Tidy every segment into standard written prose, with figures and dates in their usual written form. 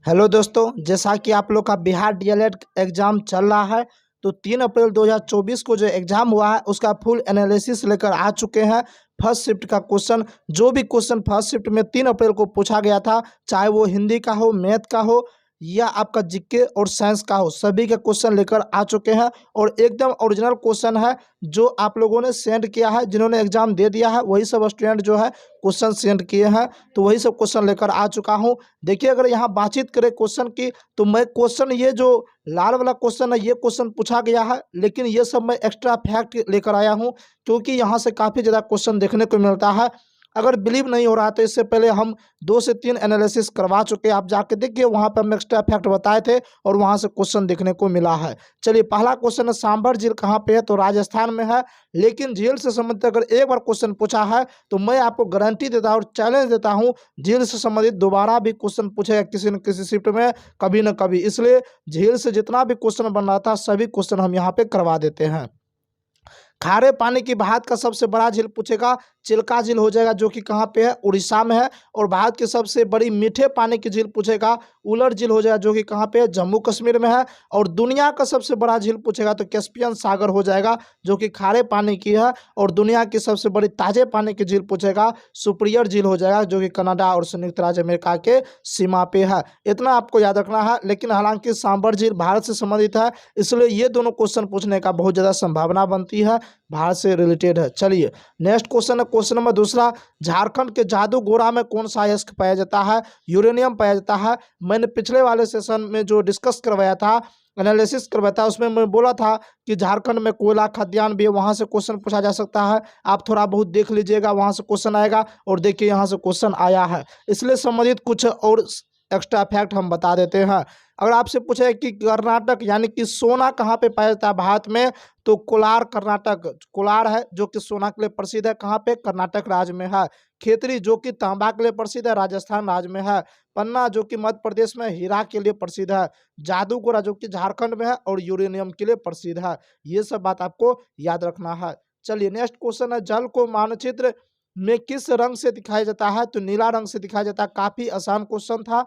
Hello दोस्तों, जैसा कि आप लोग का बिहार डीएलएड एग्ज़ाम चल रहा है तो 3 अप्रैल 2024 को जो एग्ज़ाम हुआ है उसका फुल एनालिसिस लेकर आ चुके हैं। फर्स्ट शिफ्ट का क्वेश्चन, जो भी क्वेश्चन फर्स्ट शिफ्ट में 3 अप्रैल को पूछा गया था, चाहे वो हिंदी का हो, मैथ का हो या आपका जीके और साइंस का हो, सभी के क्वेश्चन लेकर आ चुके हैं। और एकदम ओरिजिनल क्वेश्चन है जो आप लोगों ने सेंड किया है, जिन्होंने एग्ज़ाम दे दिया है वही सब स्टूडेंट जो है क्वेश्चन सेंड किए हैं, तो वही सब क्वेश्चन लेकर आ चुका हूँ। देखिए, अगर यहाँ बातचीत करें क्वेश्चन की, तो मैं क्वेश्चन ये जो लाल वाला क्वेश्चन है ये क्वेश्चन पूछा गया है, लेकिन ये सब मैं एक्स्ट्रा फैक्ट लेकर आया हूँ क्योंकि यहाँ से काफ़ी ज़्यादा क्वेश्चन देखने को मिलता है। अगर बिलीव नहीं हो रहा तो इससे पहले हम 2 से 3 एनालिसिस करवा चुके हैं, आप जाके देखिए, वहाँ पे हम एक्स्ट्रा फैक्ट बताए थे और वहाँ से क्वेश्चन देखने को मिला है। चलिए, पहला क्वेश्चन है सांभर झील कहाँ पे है, तो राजस्थान में है। लेकिन झील से संबंधित अगर एक बार क्वेश्चन पूछा है तो मैं आपको गारंटी देता हूँ और चैलेंज देता हूँ, झील से संबंधित दोबारा भी क्वेश्चन पूछेगा किसी न किसी शिफ्ट में, कभी न कभी। इसलिए झील से जितना भी क्वेश्चन बन रहा था सभी क्वेश्चन हम यहाँ पे करवा देते हैं। खारे पानी की भारत का सबसे बड़ा झील पूछेगा, चिल्का झील हो जाएगा, जो कि कहाँ पे है, उड़ीसा में है। और भारत की सबसे बड़ी मीठे पानी की झील पूछेगा, उलर झील हो जाएगा, जो कि कहाँ पे है, जम्मू कश्मीर में है। और दुनिया का सबसे बड़ा झील पूछेगा तो कैस्पियन सागर हो जाएगा, जो कि खारे पानी की है। और दुनिया की सबसे बड़ी ताजे पानी की झील पूछेगा, सुपीरियर झील हो जाएगा, जो कि कनाडा और संयुक्त राज्य अमेरिका के सीमा पे है। इतना आपको याद रखना है। लेकिन हालांकि सांभर झील भारत से संबंधित है, इसलिए ये दोनों क्वेश्चन पूछने का बहुत ज़्यादा संभावना बनती है, भारत से रिलेटेड है। चलिए, नेक्स्ट क्वेश्चन है, क्वेश्चन नंबर दूसरा, झारखंड के जादूगोड़ा में कौन सा अयस्क पाया जाता है, यूरेनियम पाया जाता है। मैंने पिछले वाले सेशन में जो डिस्कस करवाया था, एनालिसिस करवाया था, उसमें मैं बोला था कि झारखंड में कोयला खदान भी है, वहां से क्वेश्चन पूछा जा सकता है। आप थोड़ा बहुत देख लीजिएगा, वहां से क्वेश्चन आएगा। और देखिए, यहाँ से क्वेश्चन आया है, इसलिए संबंधित कुछ और एक्स्ट्रा फैक्ट हम बता देते हैं। अगर आपसे पूछे कि कर्नाटक यानी कि सोना कहाँ पे पाया जाता है भारत में, तो कोलार कर्नाटक, कोलार है जो कि सोना के लिए प्रसिद्ध है, कहाँ पे, कर्नाटक राज्य में है। खेतरी जो कि तांबा के लिए प्रसिद्ध है, राजस्थान राज्य में है। पन्ना जो कि मध्य प्रदेश में हीरा के लिए प्रसिद्ध है। जादूगोड़ा जो कि झारखंड में है और यूरेनियम के लिए प्रसिद्ध है। ये सब बात आपको याद रखना है। चलिए, नेक्स्ट क्वेश्चन है, जल को मानचित्र में किस रंग से दिखाया जाता है, तो नीला रंग से दिखाया जाता है। काफी आसान क्वेश्चन था।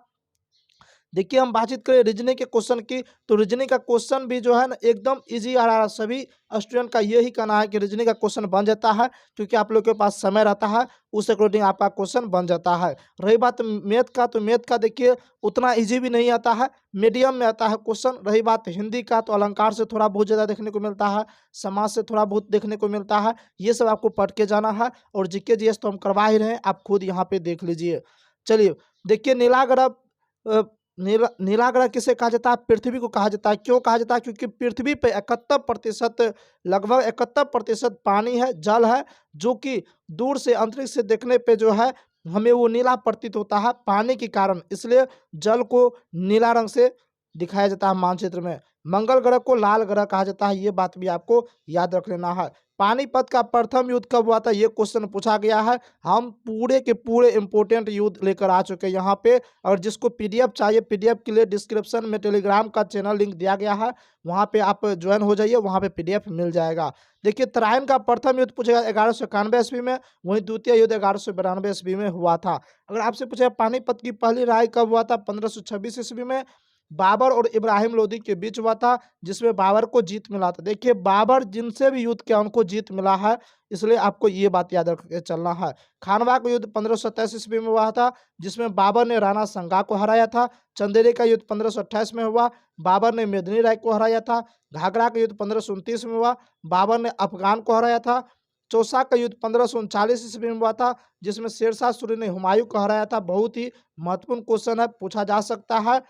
देखिए, हम बातचीत करें रीजनिंग के क्वेश्चन की, तो रीजनिंग का क्वेश्चन भी जो है ना एकदम इजी आ रहा है। सभी स्टूडेंट का यही कहना है कि रीजनिंग का क्वेश्चन बन जाता है, क्योंकि आप लोग के पास समय रहता है, उस अकॉर्डिंग आपका क्वेश्चन बन जाता है। रही बात मैथ का, तो मैथ का देखिए उतना इजी भी नहीं आता है, मीडियम में आता है क्वेश्चन। रही बात हिंदी का, तो अलंकार से थोड़ा बहुत ज़्यादा देखने को मिलता है, समाज से थोड़ा बहुत देखने को मिलता है। ये सब आपको पढ़ के जाना है। और जीके जीएस तो हम करवा ही रहे हैं, आप खुद यहाँ पे देख लीजिए। चलिए, देखिए, नीलाग्रह नीलाग्रह किसे कहा जाता है, पृथ्वी को कहा जाता है। क्यों कहा जाता है, क्योंकि पृथ्वी पे 71%, लगभग 71% पानी है, जल है, जो कि दूर से अंतरिक्ष से देखने पे जो है हमें वो नीला प्रतीत होता है पानी के कारण, इसलिए जल को नीला रंग से दिखाया जाता है मानचित्र में। मंगल ग्रह को लाल ग्रह कहा जाता है, ये बात भी आपको याद रख लेना है। पानीपत का प्रथम युद्ध कब हुआ था, ये क्वेश्चन पूछा गया है। हम पूरे के पूरे इंपोर्टेंट युद्ध लेकर आ चुके हैं यहाँ पे। और जिसको पीडीएफ चाहिए, पीडीएफ के लिए डिस्क्रिप्शन में टेलीग्राम का चैनल लिंक दिया गया है, वहाँ पे आप ज्वाइन हो जाइए, वहाँ पे पीडीएफ मिल जाएगा। देखिए, तराइन का प्रथम युद्ध पूछेगा 1191 ईस्वी में, वहीं द्वितीय युद्ध 1192 ईस्वी में हुआ था। अगर आपसे पूछेगा पानीपत की पहली लड़ाई कब हुआ था, 1526 ईस्वी में, बाबर और इब्राहिम लोदी के बीच हुआ था, जिसमें बाबर को जीत मिला था। देखिए, बाबर जिनसे भी युद्ध किया उनको जीत मिला है, इसलिए आपको ये बात याद रख के चलना है। खानवा का युद्ध 1527 ईस्वी में हुआ था, जिसमें बाबर ने राणा संगा को हराया था। चंदेरी का युद्ध 1528 में हुआ, बाबर ने मेदिनी राय को हराया था। घाघरा का युद्ध 1529 में हुआ, बाबर ने अफगान को हराया था। चौसा का युद्ध 1539 ईस्वी में हुआ था, जिसमें शेरशाह सूरी ने हुमायूं को हराया था। बहुत ही महत्वपूर्ण क्वेश्चन है, पूछा जा सकता है।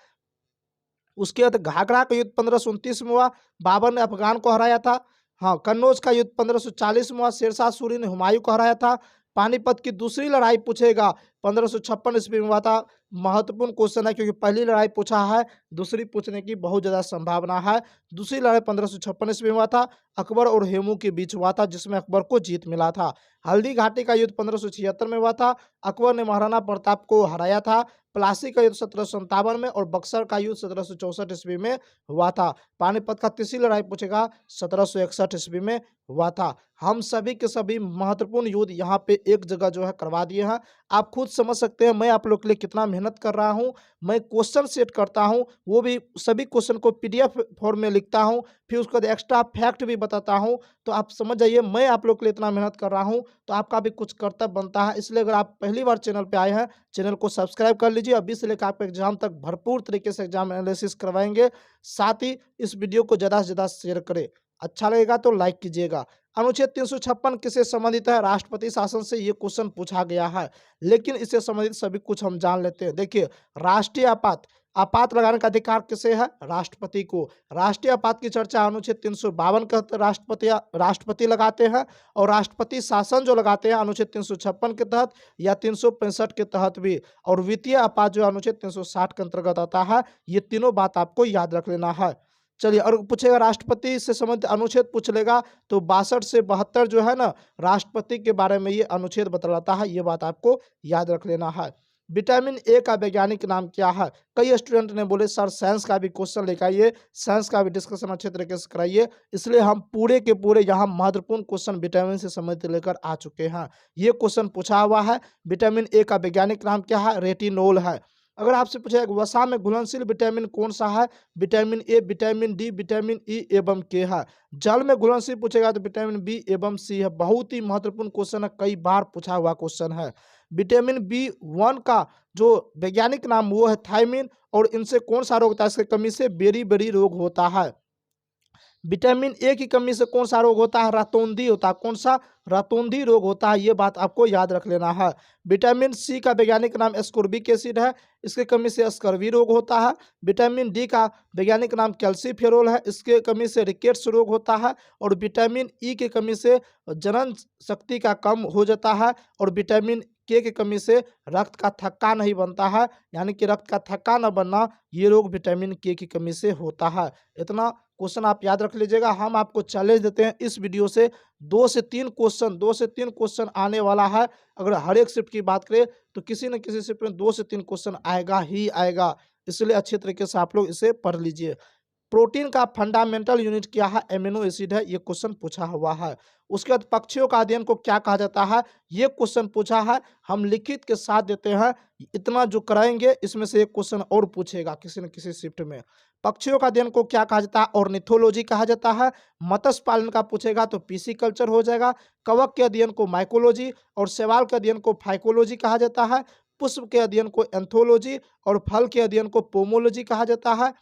उसके बाद घाघरा का युद्ध 1529 में हुआ, बाबर ने अफगान को हराया था। हाँ, कन्नौज का युद्ध 1540 में हुआ, शेरशाह सूरी ने हुमायूं को हराया था। पानीपत की दूसरी लड़ाई पूछेगा, 1556 ईस्वी में हुआ था। महत्वपूर्ण क्वेश्चन है, क्योंकि पहली लड़ाई पूछा है, दूसरी पूछने की बहुत ज़्यादा संभावना है। दूसरी लड़ाई 1556 ईस्वी में हुआ था, अकबर और हेमू के बीच हुआ था, जिसमें अकबर को जीत मिला था। हल्दी घाटी का युद्ध 1576 में हुआ था, अकबर ने महाराणा प्रताप को हराया था। प्लासी का युद्ध 1757 में, और बक्सर का युद्ध 1764 ईस्वी में हुआ था। पानीपत का तीसरी लड़ाई पूछेगा, 1761 ईस्वी में हुआ था। हम सभी के सभी महत्वपूर्ण युद्ध यहाँ पे एक जगह जो है करवा दिए हैं। आप खुद समझ सकते हैं मैं आप लोग के लिए कितना मेहनत कर रहा हूँ। मैं क्वेश्चन सेट करता हूँ, वो भी सभी क्वेश्चन को पीडीएफ फॉर्म में लिखता हूँ, फिर उसके बाद एक्स्ट्रा फैक्ट भी बताता हूँ। तो आप समझ जाइए मैं आप लोग के लिए इतना मेहनत कर रहा हूँ, तो आपका भी कुछ कर्तव्य बनता है। इसलिए अगर आप पहली बार चैनल पे आए हैं, चैनल को सब्सक्राइब कर लीजिए। अभी से लेकर आपके एग्जाम तक भरपूर तरीके से एग्जाम एनालिसिस करवाएंगे। साथ ही इस वीडियो को ज़्यादा से ज़्यादा शेयर करें। अच्छा लगेगा तो लाइक कीजिएगा। अनुच्छेद 356 किससे संबंधित है? राष्ट्रपति शासन से ये क्वेश्चन पूछा गया है, लेकिन इससे संबंधित सभी कुछ हम जान लेते हैं। देखिए, राष्ट्रीय आपात लगाने का अधिकार किसे है? राष्ट्रपति को। राष्ट्रीय आपात की चर्चा अनुच्छेद 352 के तहत राष्ट्रपति लगाते हैं, और राष्ट्रपति शासन जो लगाते हैं अनुच्छेद 356 के तहत या 365 के तहत भी। और वित्तीय आपात जो अनुच्छेद 360 के अंतर्गत आता है। ये तीनों बात आपको याद रख लेना है। चलिए, और पूछेगा राष्ट्रपति से संबंधित अनुच्छेद पूछ लेगा, तो 62 से 72 जो है ना, राष्ट्रपति के बारे में ये अनुच्छेद बतलाता है। ये बात आपको याद रख लेना है। विटामिन ए का वैज्ञानिक नाम क्या है? कई स्टूडेंट ने बोले सर साइंस का भी क्वेश्चन लेकर आइए, साइंस का भी डिस्कशन अच्छे तरीके से कराइए। इसलिए हम पूरे के पूरे यहाँ महत्वपूर्ण क्वेश्चन विटामिन से संबंधित लेकर आ चुके हैं। ये क्वेश्चन पूछा हुआ है, विटामिन ए का वैज्ञानिक नाम क्या है? रेटिनोल है। अगर आपसे पूछा वसा में घुलनशील विटामिन कौन सा है? Vitamin A, vitamin D, vitamin E एवं के है। जल में घुलनशील पूछेगा तो विटामिन बी एवं सी है। बहुत ही महत्वपूर्ण क्वेश्चन है, कई बार पूछा हुआ क्वेश्चन है। विटामिन B1 का जो वैज्ञानिक नाम वो है थायमिन, और इनसे कौन सा रोग होता है? इसकी कमी से बेरी रोग होता है। विटामिन ए की कमी से कौन सा रोग होता है? रतौंधी होता है। कौन सा? रतौंधी रोग होता है। ये बात आपको याद रख लेना है। विटामिन सी का वैज्ञानिक नाम एस्कोर्बिक एसिड है, इसके कमी से स्कर्वी रोग होता है। विटामिन डी का वैज्ञानिक नाम कैल्सीफेरोल है, इसके कमी से रिकेट्स रोग होता है। और विटामिन ई की कमी से जनन शक्ति का कम हो जाता है। और विटामिन के की कमी से रक्त का थक्का नहीं बनता है, यानी कि रक्त का थक्का न बनना, ये रोग विटामिन के की कमी से होता है। इतना क्वेश्चन आप याद रख लीजिएगा। हम आपको चैलेंज देते हैं इस वीडियो से 2 से 3 क्वेश्चन आने वाला है। अगर हर एक शिफ्ट की बात करें तो किसी न किसी शिफ्ट में 2 से 3 क्वेश्चन आएगा ही आएगा, इसलिए अच्छे तरीके से आप लोग इसे पढ़ लीजिए। प्रोटीन का फंडामेंटल यूनिट क्या है? एमिनो एसिड है। ये क्वेश्चन पूछा हुआ है। उसके बाद पक्षियों का अध्ययन को क्या कहा जाता है? ये क्वेश्चन पूछा है, हम लिखित के साथ देते हैं। इतना जो कराएंगे इसमें से एक क्वेश्चन और पूछेगा किसी न किसी शिफ्ट में। पक्षियों का अध्ययन को क्या कहा जाता है? ऑर्निथोलॉजी कहा जाता है। मत्स्य पालन का पूछेगा तो पीसीकल्चर हो जाएगा। कवक के अध्ययन को माइकोलॉजी, और शैवाल के अध्ययन को फाइकोलॉजी कहा जाता है। पुष्प के अध्ययन को एंथोलॉजी, और फल के अध्ययन को पोमोलॉजी कहा जाता है।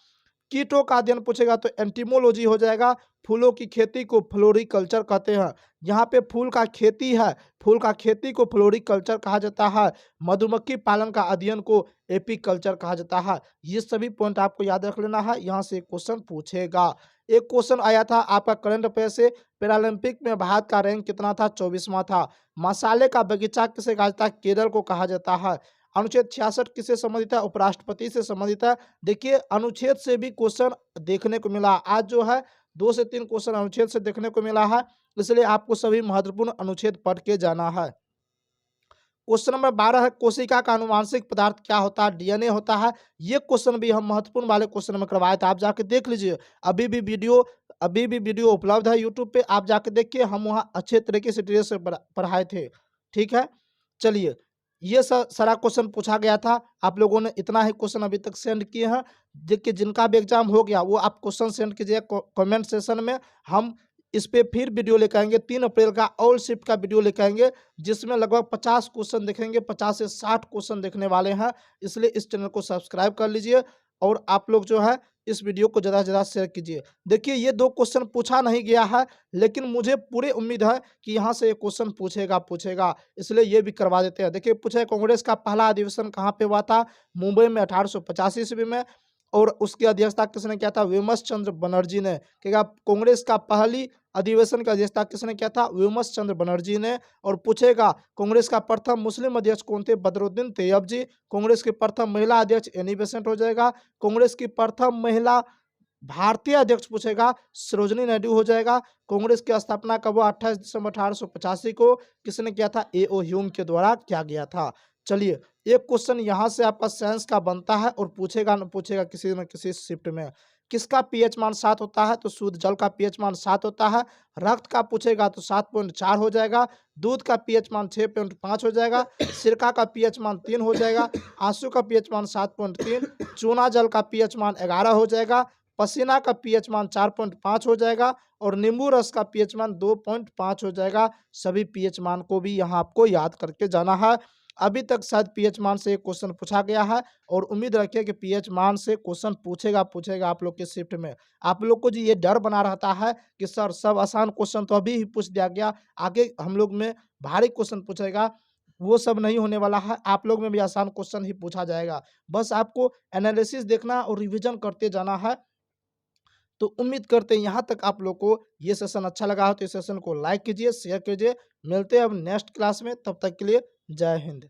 कीटों का अध्ययन पूछेगा तो एंटीमोलॉजी हो जाएगा। फूलों की खेती को फ्लोरिकल्चर कहते हैं। यहाँ पे फूल का खेती है, फूल का खेती को फ्लोरिकल्चर कहा जाता है। मधुमक्खी पालन का अध्ययन को एपीकल्चर कहा जाता है। ये सभी पॉइंट आपको याद रख लेना है, यहाँ से क्वेश्चन पूछेगा। एक क्वेश्चन आया था आपका करंट अफेयर से, पैरालंपिक में भारत का रैंक कितना था? 24वां था। मसाले का बगीचा किसे कहा जाता है? केरल को कहा जाता है। अनुच्छेद 66 किससे संबंधित है? उपराष्ट्रपति से संबंधित है। देखिए, अनुच्छेद से भी क्वेश्चन देखने को मिला। आज जो है 2 से 3 क्वेश्चन अनुच्छेद से देखने को मिला है, इसलिए आपको सभी महत्वपूर्ण अनुच्छेद पढ़ के जाना है। क्वेश्चन नंबर 12 है, कोशिका का आनुवांशिक पदार्थ क्या होता है? डीएनए होता है। ये क्वेश्चन भी हम महत्वपूर्ण वाले क्वेश्चन में करवाए थे, आप जाके देख लीजिए। अभी भी वीडियो उपलब्ध है यूट्यूब पे, आप जाके देखिए। हम वहाँ अच्छे तरीके से डिटेल से पढ़ाए थे। ठीक है, चलिए, ये सारा क्वेश्चन पूछा गया था। आप लोगों ने इतना ही क्वेश्चन अभी तक सेंड किए हैं। देखिए, जिनका भी एग्जाम हो गया वो आप क्वेश्चन सेंड कीजिए कमेंट सेशन में। हम इस पे फिर वीडियो लेकर आएंगे। 3 अप्रैल का ऑल शिफ्ट का वीडियो लेकर आएंगे, जिसमें लगभग 50 क्वेश्चन देखेंगे। 50 से 60 क्वेश्चन देखने वाले हैं, इसलिए इस चैनल को सब्सक्राइब कर लीजिए। और आप लोग जो है इस वीडियो को ज़्यादा से ज़्यादा शेयर कीजिए। देखिए, ये 2 क्वेश्चन पूछा नहीं गया है, लेकिन मुझे पूरी उम्मीद है कि यहाँ से ये क्वेश्चन पूछेगा, इसलिए ये भी करवा देते हैं। देखिए, पूछा कांग्रेस का पहला अधिवेशन कहाँ पे हुआ था? मुंबई में 1885 ईस्वी में। और उसकी अध्यक्षता किसने किया था? विमस चंद्र बनर्जी ने। क्या कांग्रेस का पहली अधिवेशन का अध्यक्षता किसने किया था? विमस चंद्र बनर्जी ने। और पूछेगा कांग्रेस का प्रथम मुस्लिम अध्यक्ष कौन थे? बदरुद्दीन तैयब जी। कांग्रेस की प्रथम महिला अध्यक्ष एनी बेसेंट हो जाएगा। कांग्रेस की प्रथम महिला भारतीय अध्यक्ष पूछेगा, सरोजनी नायडू हो जाएगा। कांग्रेस की स्थापना कब हुआ? 28 दिसंबर 1885 को। किसने किया था? ए.ओ. ह्यूम के द्वारा किया गया था। चलिए, एक क्वेश्चन यहाँ से आपका साइंस का बनता है, और पूछेगा न पूछेगा किसी न किसी शिफ्ट में। किसका पीएच मान 7 होता है? तो शुद्ध जल का पीएच मान 7 होता है। रक्त का पूछेगा तो 7.4 हो जाएगा। दूध का पीएच मान 6.5 हो जाएगा। सिरका का पीएच मान 3 हो जाएगा। आंसू का पीएच मान 7.3, चूना जल का पीएच मान 11 हो जाएगा। पसीना का पीएच मान 4.5 हो जाएगा और नींबू रस का पीएच मान 2.5 हो जाएगा। सभी पीएच मान को भी यहाँ आपको याद करके जाना है। अभी तक शायद पीएच मान से एक क्वेश्चन पूछा गया है और उम्मीद रखिए कि पीएच मान से क्वेश्चन पूछेगा आप लोग के शिफ्ट में। आप लोग को जी ये डर बना रहता है कि सर सब आसान क्वेश्चन तो अभी ही पूछ दिया गया, आगे हम लोग में भारी क्वेश्चन पूछेगा, वो सब नहीं होने वाला है। आप लोग में भी आसान क्वेश्चन ही पूछा जाएगा। बस आपको एनालिसिस देखना और रिवीजन करते जाना है। तो उम्मीद करते हैं यहाँ तक आप लोग को ये सेशन अच्छा लगा हो तो इस सेशन को लाइक कीजिए, शेयर कीजिए। मिलते हैं अब नेक्स्ट क्लास में, तब तक के लिए जय हिंद।